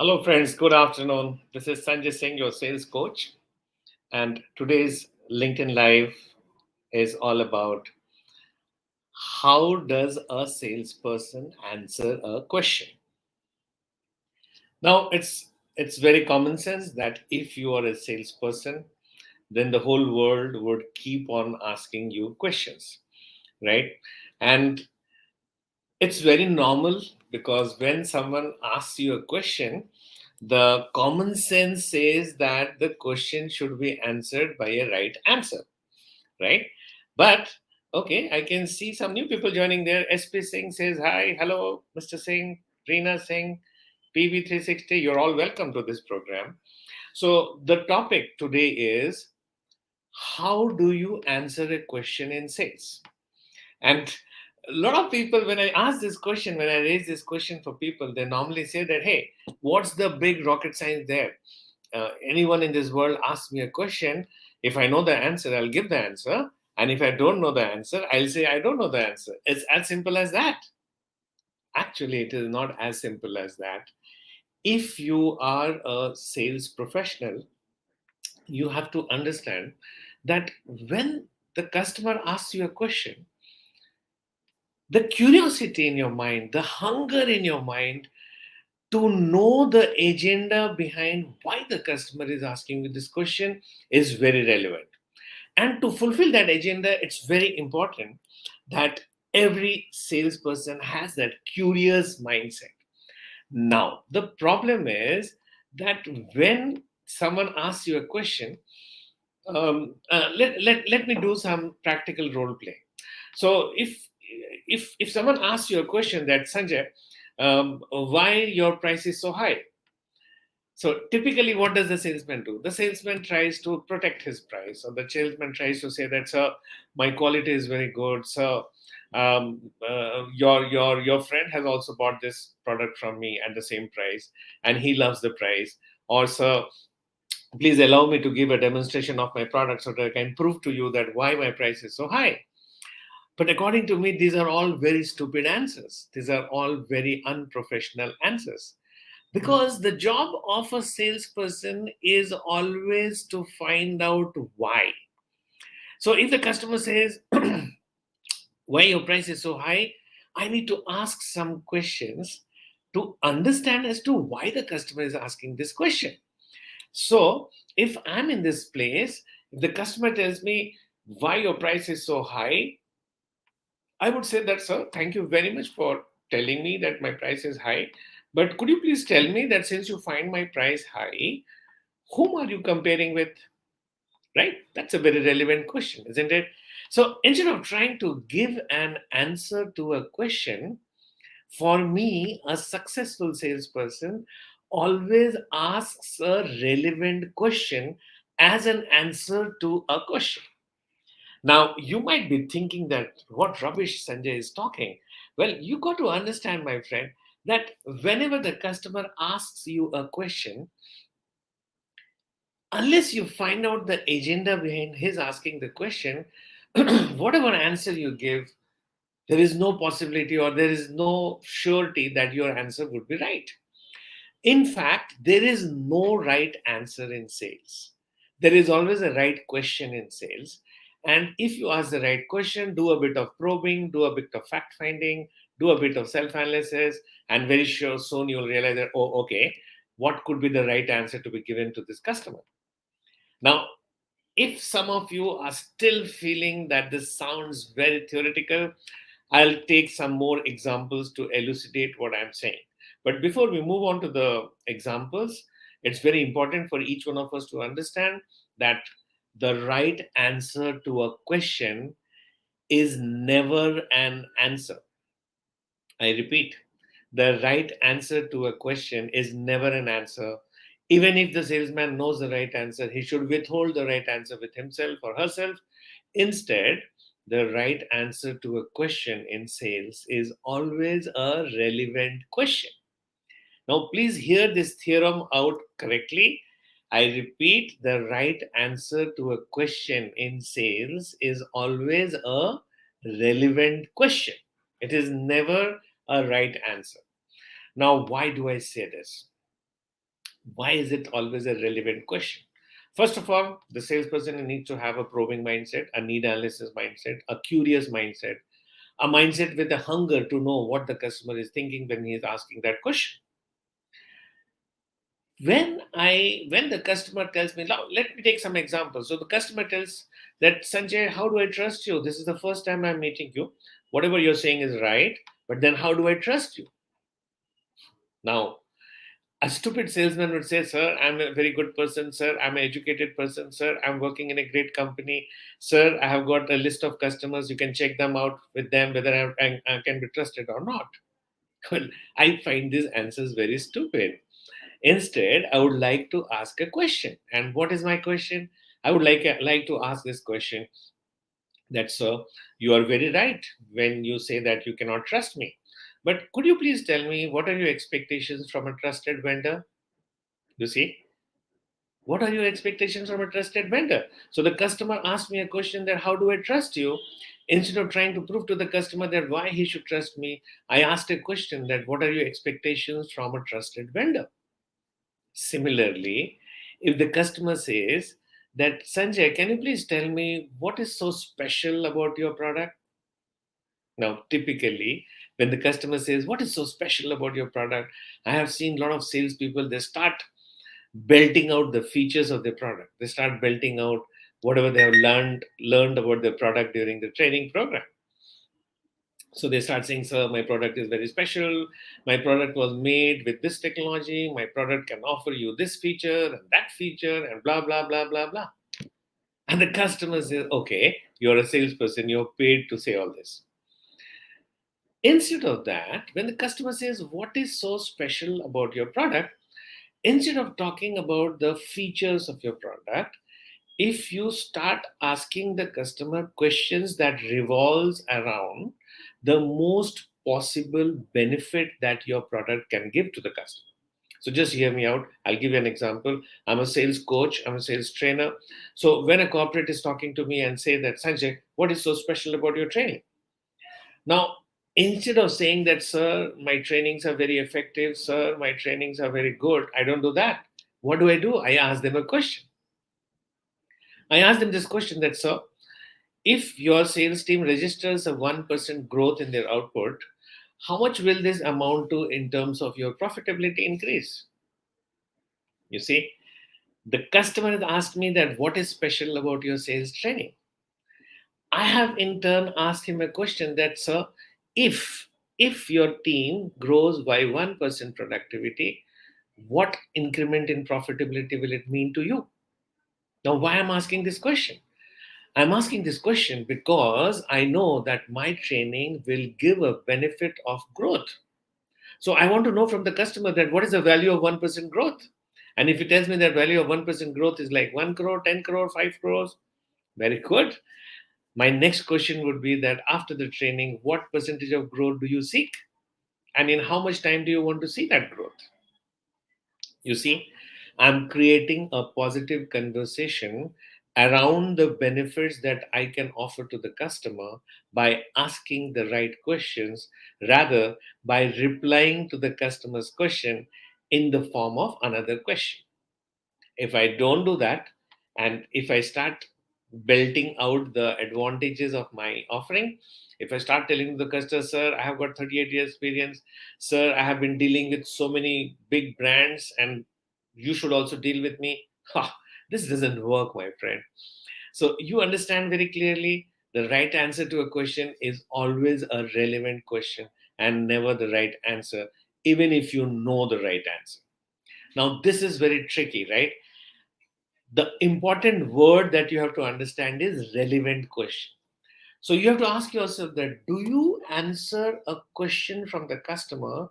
Hello, friends. Good afternoon. This is Sanjay Singh, your sales coach. And today's LinkedIn Live is all about how does a salesperson answer a question? Now, it's very common sense that if you are a salesperson, then the whole world would keep on asking you questions, right? And it's very normal because when someone asks you a question, the common sense says that the question should be answered by a right answer, right? But okay, I can see some new people joining there. SP Singh says hi, hello, Mr. Singh, Reena Singh, Pvt 360. You're all welcome to this program. So the topic today is how do you answer a question in sales? And a lot of people, when I ask this question, when I raise this question for people, they normally say that, hey, what's the big rocket science there? Anyone in this world asks me a question, if I know the answer, I'll give the answer. And if I don't know the answer, I'll say I don't know the answer. It's as simple as that. Actually, it is not as simple as that. If you are a sales professional, you have to understand that when the customer asks you a question, the curiosity in your mind, the hunger in your mind to know the agenda behind why the customer is asking you this question is very relevant. And to fulfill that agenda, it's very important that every salesperson has that curious mindset. Now, the problem is that when someone asks you a question, let me do some practical role play. So if someone asks you a question that Sanjay, why your price is so high? So typically, what does the salesman do? The salesman tries to protect his price, or the salesman tries to say that, sir, my quality is very good. So your friend has also bought this product from me at the same price, and he loves the price. Or, sir, please allow me to give a demonstration of my product so that I can prove to you that why my price is so high. But according to me, these are all very stupid answers. These are all very unprofessional answers. Because the job of a salesperson is always to find out why. So if the customer says, why your price is so high, I need to ask some questions to understand as to why the customer is asking this question. So if I'm in this place, if the customer tells me why your price is so high, I would say that, sir, thank you very much for telling me that my price is high. But could you please tell me that since you find my price high, whom are you comparing with? Right? That's a very relevant question, isn't it? So instead of trying to give an answer to a question, for me, a successful salesperson always asks a relevant question as an answer to a question. Now, you might be thinking that what rubbish Sanjay is talking. Well, you got to understand, my friend, that whenever the customer asks you a question, unless you find out the agenda behind his asking the question, whatever answer you give, there is no possibility or there is no surety that your answer would be right. In fact, there is no right answer in sales. There is always a right question in sales. And if you ask the right question, do a bit of probing, do a bit of fact finding, do a bit of self analysis, and very sure soon you'll realize that, oh, okay, what could be the right answer to be given to this customer? Now, if some of you are still feeling that this sounds very theoretical, I'll take some more examples to elucidate what I'm saying. But before we move on to the examples, it's very important for each one of us to understand that the right answer to a question is never an answer. I repeat, the right answer to a question is never an answer. Even if the salesman knows the right answer, he should withhold the right answer with himself or herself. Instead, the right answer to a question in sales is always a relevant question. Now, please hear this theorem out correctly. I repeat, the right answer to a question in sales is always a relevant question. It is never a right answer. Now, why do I say this? Why is it always a relevant question? First of all, the salesperson needs to have a probing mindset, a need analysis mindset, a curious mindset, a mindset with a hunger to know what the customer is thinking when he is asking that question. When the customer tells me, now let me take some examples. So the customer tells that, Sanjay, how do I trust you? This is the first time I'm meeting you. Whatever you're saying is right, but then how do I trust you? Now, a stupid salesman would say, sir, I'm a very good person, sir, I'm an educated person, sir, I'm working in a great company, sir, I have got a list of customers, you can check them out with them whether I can be trusted or not. Well, I find these answers very stupid. Instead, I would like to ask a question. And what is my question? I would like to ask this question, that, sir, you are very right when you say that you cannot trust me. But could you please tell me what are your expectations from a trusted vendor? You see, what are your expectations from a trusted vendor? So the customer asked me a question that how do I trust you? Instead of trying to prove to the customer that why he should trust me, I asked a question that what are your expectations from a trusted vendor? Similarly, if the customer says that, Sanjay, can you please tell me what is so special about your product? Now, typically, when the customer says, what is so special about your product? I have seen a lot of salespeople, they start belting out the features of their product. They start belting out whatever they have learned about their product during the training program. So they start saying, sir, my product is very special. My product was made with this technology. My product can offer you this feature and that feature and blah, blah, blah, blah, blah. And the customer says, okay, you're a salesperson. You're paid to say all this. Instead of that, when the customer says, what is so special about your product? Instead of talking about the features of your product, if you start asking the customer questions that revolves around the most possible benefit that your product can give to the customer. So just hear me out. I'll give you an example. I'm a sales coach, I'm a sales trainer. So when a corporate is talking to me and say that, Sanjay, what is so special about your training? Now, instead of saying that, sir, my trainings are very effective, sir, my trainings are very good, I don't do that. What do? I ask them a question. I asked them this question, that, sir, if your sales team registers a 1% growth in their output, how much will this amount to in terms of your profitability increase? You see, the customer has asked me that what is special about your sales training. I have in turn asked him a question that, sir, if if your team grows by 1% productivity, what increment in profitability will it mean to you? Now, why I'm asking this question? I'm asking this question because I know that my training will give a benefit of growth. So I want to know from the customer that what is the value of 1% growth? And if he tells me that value of 1% growth is like 1 crore, 10 crore, 5 crores, very good. My next question would be that after the training, what percentage of growth do you seek? And in how much time do you want to see that growth? You see, I'm creating a positive conversation around the benefits that I can offer to the customer by asking the right questions rather by replying to the customer's question in the form of another question. If I don't do that, and if I start belting out the advantages of my offering, if I start telling the customer, sir, I have got 38 years experience, sir, I have been dealing with so many big brands, and you should also deal with me. Ha, this doesn't work, my friend. So you understand very clearly the right answer to a question is always a relevant question and never the right answer, even if you know the right answer. Now, this is very tricky, right? The important word that you have to understand is relevant question. So you have to ask yourself that, do you answer a question from the customer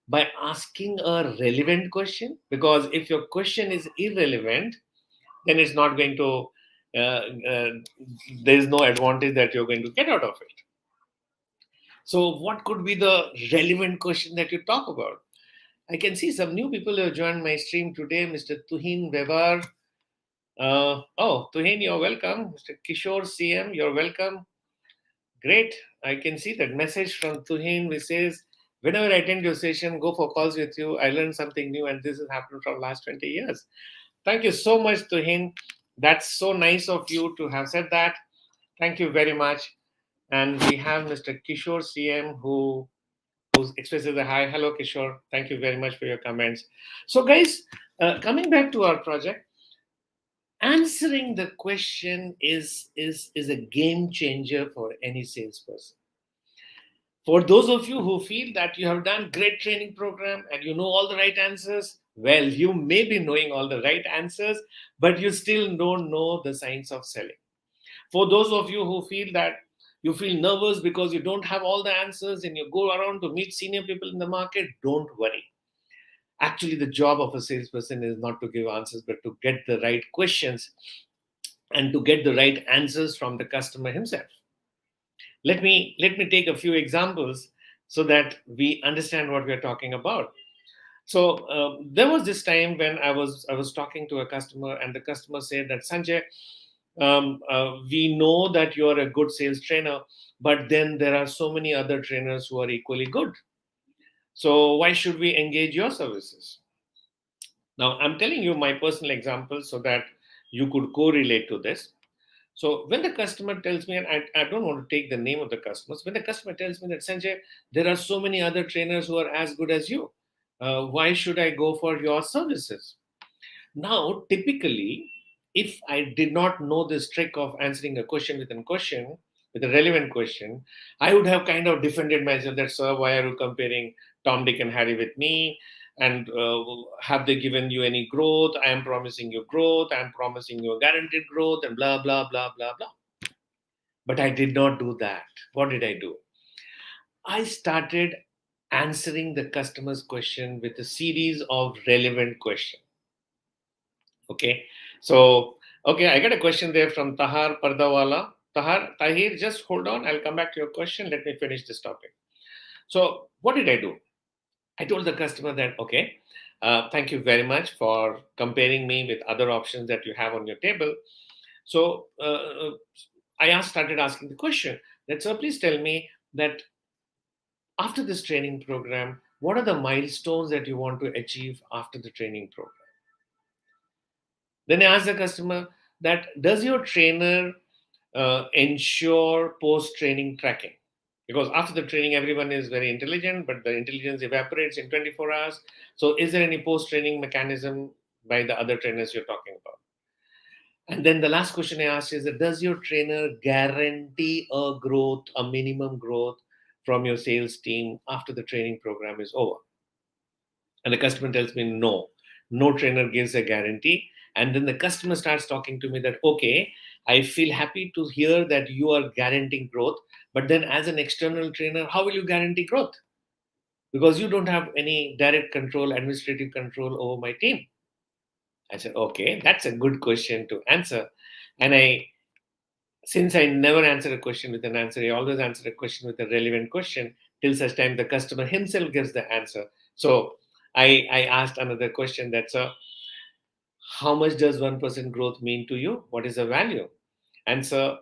by asking a relevant question? Because if your question is irrelevant, then it's not going to uh, uh, there is no advantage that you're going to get out of it. So what could be the relevant question that you talk about? I can see some new people who have joined my stream today. Mr. Tuhin Vevar. Oh, Tuhin, you're welcome. Mr. Kishore CM, you're welcome. Great. I can see that message from Tuhin which says, Whenever I attend your session, go for calls with you, I learn something new, and this has happened from last 20 years. Thank you so much to him. That's so nice of you to have said that. Thank you very much. And we have Mr. Kishore CM who expresses a hi. Hello, Kishore. Thank you very much for your comments. So, guys, coming back to our project, answering the question is a game changer for any salesperson. For those of you who feel that you have done great training program and you know all the right answers, well, you may be knowing all the right answers, but you still don't know the science of selling. For those of you who feel that you feel nervous because you don't have all the answers and you go around to meet senior people in the market, don't worry. Actually, the job of a salesperson is not to give answers, but to get the right questions and to get the right answers from the customer himself. Let me take a few examples so that we understand what we are talking about. So there was this time when I was talking to a customer, and the customer said that, Sanjay, we know that you are a good sales trainer, but then there are so many other trainers who are equally good. So why should we engage your services? Now I'm telling you my personal example so that you could correlate to this. So when the customer tells me, and I don't want to take the name of the customers, when the customer tells me that, Sanjay, there are so many other trainers who are as good as you, why should I go for your services? Now, typically, if I did not know this trick of answering a question with a question, with a relevant question, I would have kind of defended myself that, sir, why are you comparing Tom, Dick, and Harry with me? And have they given you any growth? I am promising you growth. I am promising you guaranteed growth, and blah, blah, blah, blah, blah. But I did not do that. What did I do? I started answering the customer's question with a series of relevant questions. Okay. So, okay, I got a question there from Tahar Pardawala. Tahir, just hold on. I'll come back to your question. Let me finish this topic. So, what did I do? I told the customer that, okay, thank you very much for comparing me with other options that you have on your table. So, started asking the question that, sir, please tell me that after this training program, what are the milestones that you want to achieve after the training program? Then I asked the customer that, does your trainer ensure post training tracking? Because after the training, everyone is very intelligent, but the intelligence evaporates in 24 hours. So, is there any post training mechanism by the other trainers you're talking about? And then the last question I asked is that, does your trainer guarantee a growth, a minimum growth from your sales team after the training program is over? And the customer tells me, no, no trainer gives a guarantee. And then the customer starts talking to me that, okay, I feel happy to hear that you are guaranteeing growth, but then as an external trainer, how will you guarantee growth? Because you don't have any direct control, administrative control over my team. I said, okay, that's a good question to answer. And since I never answer a question with an answer, I always answer a question with a relevant question till such time the customer himself gives the answer. So I asked another question that's, how much does 1% growth mean to you? What is the value? And so,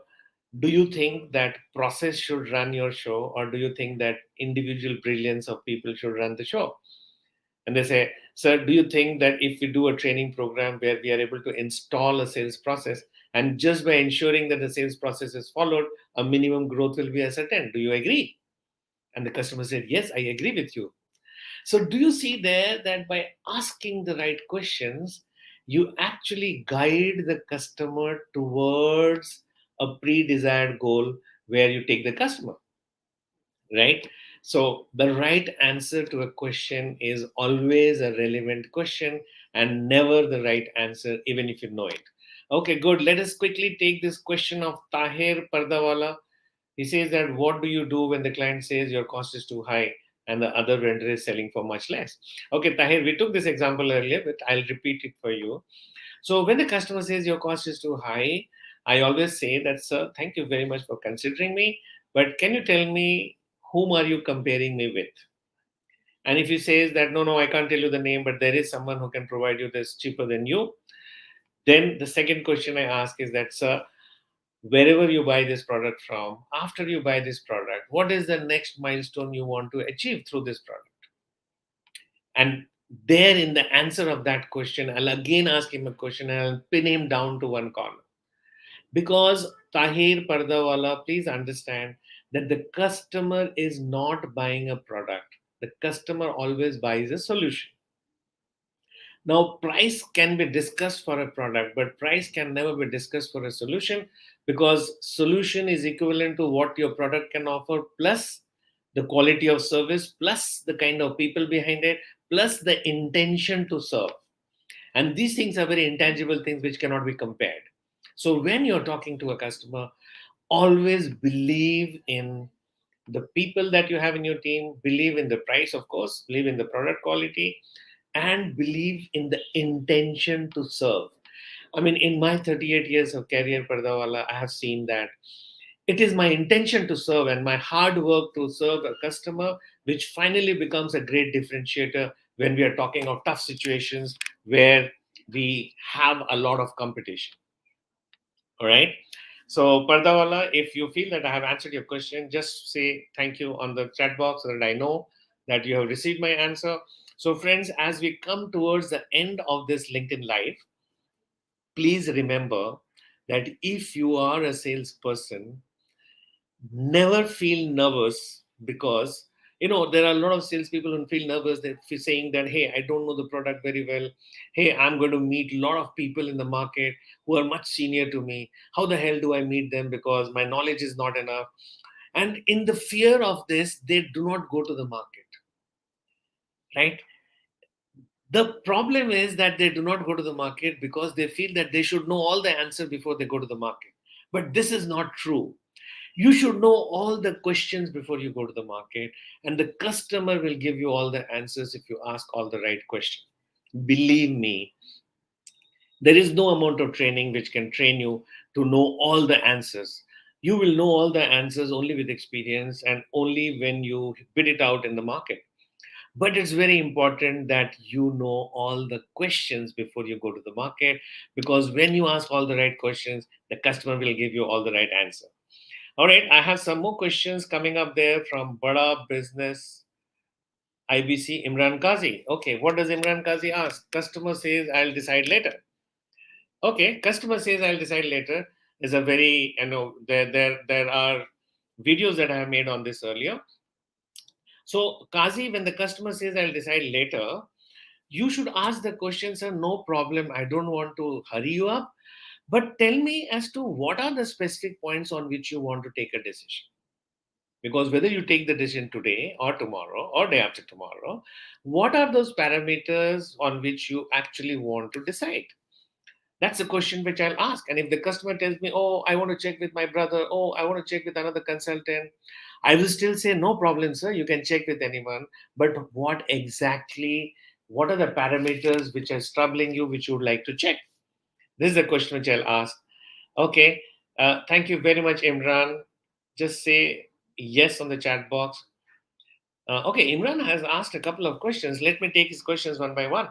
do you think that process should run your show, or do you think that individual brilliance of people should run the show? And they say, sir, do you think that if we do a training program where we are able to install a sales process, and just by ensuring that the sales process is followed, a minimum growth will be ascertained? Do you agree? And the customer said, yes, I agree with you. So, do you see there that by asking the right questions, you actually guide the customer towards a pre desired goal where you take the customer, right? So, the right answer to a question is always a relevant question and never the right answer, even if you know it. Okay, good. Let us quickly take this question of Tahir Pardawala. He says that, what do you do when the client says your cost is too high and the other vendor is selling for much less? Okay, Tahir, we took this example earlier, but I'll repeat it for you. So when the customer says your cost is too high, I always say that, sir, thank you very much for considering me, but can you tell me whom are you comparing me with? And if he says that, no, I can't tell you the name, but there is someone who can provide you this cheaper than you, then the second question I ask is that, sir, wherever you buy this product from, after you buy this product, product? What is the next milestone you want to achieve through this product? And there, in the answer of that question, I'll again ask him a question and I'll pin him down to one corner. Because Tahir Pardawala, please understand that the customer is not buying a product. The customer always buys a solution. Now, price can be discussed for a product, but price can never be discussed for a solution, because solution is equivalent to what your product can offer plus the quality of service plus the kind of people behind it plus the intention to serve. And these things are very intangible things which cannot be compared. So when you're talking to a customer, always believe in the people that you have in your team, believe in the price, of course, believe in the product quality, and believe in the intention to serve. I mean, in my 38 years of career, Pardawala, I have seen that it is my intention to serve and my hard work to serve a customer, which finally becomes a great differentiator when we are talking of tough situations where we have a lot of competition. All right. So, Pardawala, if you feel that I have answered your question, just say thank you on the chat box so that I know that you have received my answer. So, friends, as we come towards the end of this LinkedIn Live, please remember that if you are a salesperson, never feel nervous, because there are a lot of salespeople who feel nervous. They're saying that, hey, I don't know the product very well. Hey, I'm going to meet a lot of people in the market who are much senior to me. How the hell do I meet them, because my knowledge is not enough? And in the fear of this, they do not go to the market, right? The problem is that they do not go to the market because they feel that they should know all the answer before they go to the market. But this is not true. You should know all the questions before you go to the market, and the customer will give you all the answers if you ask all the right questions. Believe me, there is no amount of training which can train you to know all the answers. You will know all the answers only with experience and only when you bid it out in the market. But it's very important that you know all the questions before you go to the market, because when you ask all the right questions, the customer will give you all the right answer. All right, I have some more questions coming up there from Bada Business IBC Imran Kazi. Okay, what does Imran Kazi ask? Customer says, I'll decide later. Okay, customer says, I'll decide later is a very, there are videos that I have made on this earlier. So, Kazi, when the customer says, I'll decide later, you should ask the question, sir, no problem. I don't want to hurry you up. But tell me as to what are the specific points on which you want to take a decision. Because whether you take the decision today or tomorrow or day after tomorrow, what are those parameters on which you actually want to decide? That's a question which I'll ask. And if the customer tells me, oh, I want to check with my brother, oh, I want to check with another consultant, I will still say, no problem, sir, you can check with anyone. But what are the parameters which are troubling you, which you would like to check? This is a question which I'll ask. Okay. Thank you very much, Imran. Just say yes on the chat box. Okay, Imran has asked a couple of questions. Let me take his questions one by one.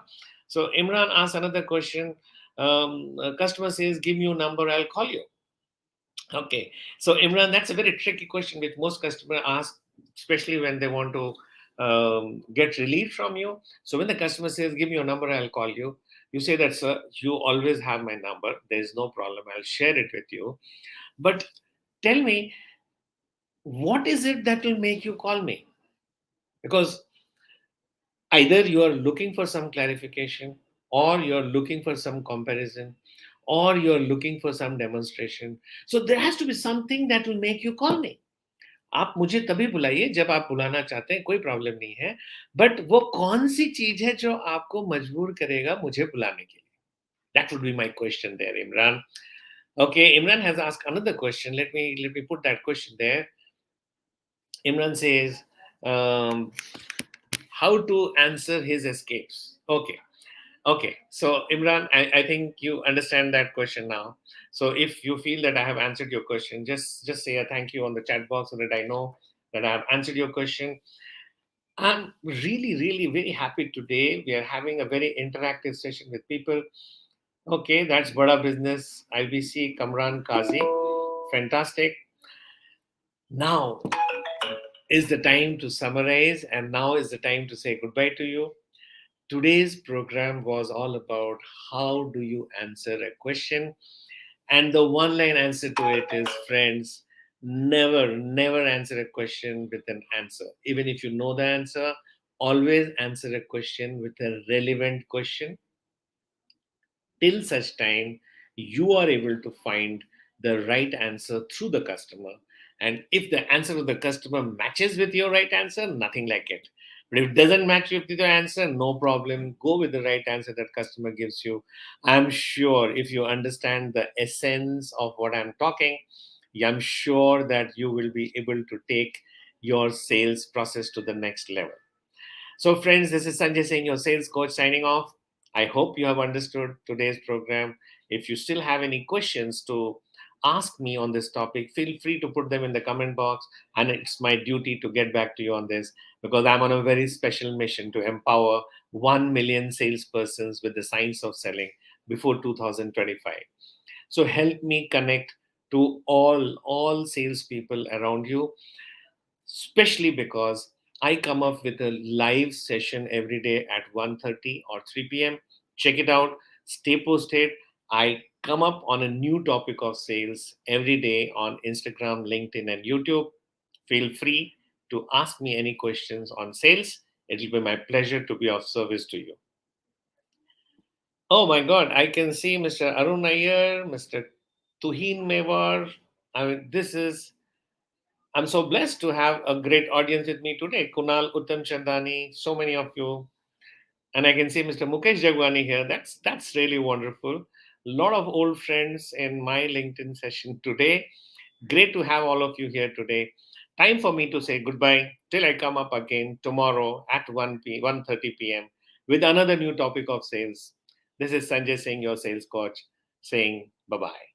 So Imran asked another question. A customer says, give me your number, I'll call you. Okay. So Imran, that's a very tricky question which most customers ask, especially when they want to get relief from you. So when the customer says, give me your number, I'll call you. You say that, sir, you always have my number. There's no problem. I'll share it with you. But tell me, what is it that will make you call me? Because either you are looking for some clarification, or you're looking for some comparison, or you're looking for some demonstration. So there has to be something that will make you call me. आप मुझे तभी बुलाइए जब आप बुलाना चाहते हैं, कोई प्रॉब्लम नहीं है, बट वो कौन सी चीज है जो आपको मजबूर करेगा मुझे बुलाने के लिए? That would be my question there, Imran. Okay, Imran has asked another question. Let me put that question there. Imran says, um, how to answer his escapes. Okay, so Imran, I think you understand that question now. So if you feel that I have answered your question, just say a thank you on the chat box so that I know that I have answered your question. I'm really, really very happy today. We are having a very interactive session with people. Okay, that's Bada Business, IBC, Kamran Kazi. Fantastic. Now, is the time to summarize, and now is the time to say goodbye to you. Today's program was all about how do you answer a question, and the one line answer to it is, friends, never answer a question with an answer. Even if you know the answer, always answer a question with a relevant question till such time you are able to find the right answer through the customer. And if the answer of the customer matches with your right answer, nothing like it. But if it doesn't match with your answer, no problem. Go with the right answer that customer gives you. I'm sure if you understand the essence of what I'm talking, I'm sure that you will be able to take your sales process to the next level. So, friends, this is Sanjay Singh, your sales coach, signing off. I hope you have understood today's program. If you still have any questions to ask me on this topic, feel free to put them in the comment box. And it's my duty to get back to you on this because I'm on a very special mission to empower 1 million salespersons with the science of selling before 2025. So, help me connect to all salespeople around you, especially because I come up with a live session every day at 1:30 or 3 p.m. Check it out. Stay posted. I come up on a new topic of sales every day on Instagram, LinkedIn, and YouTube. Feel free to ask me any questions on sales. It will be my pleasure to be of service to you. Oh my God, I can see Mr. Arun Iyer, Mr. Tuhin Mewar. I mean, I'm so blessed to have a great audience with me today. Kunal, Uttam Chandani, so many of you. And I can see Mr. Mukesh Jagwani here. That's really wonderful. A lot of old friends in my LinkedIn session today. Great to have all of you here today. Time for me to say goodbye till I come up again tomorrow at 1:30 p.m. with another new topic of sales. This is Sanjay Singh, your sales coach, saying bye-bye.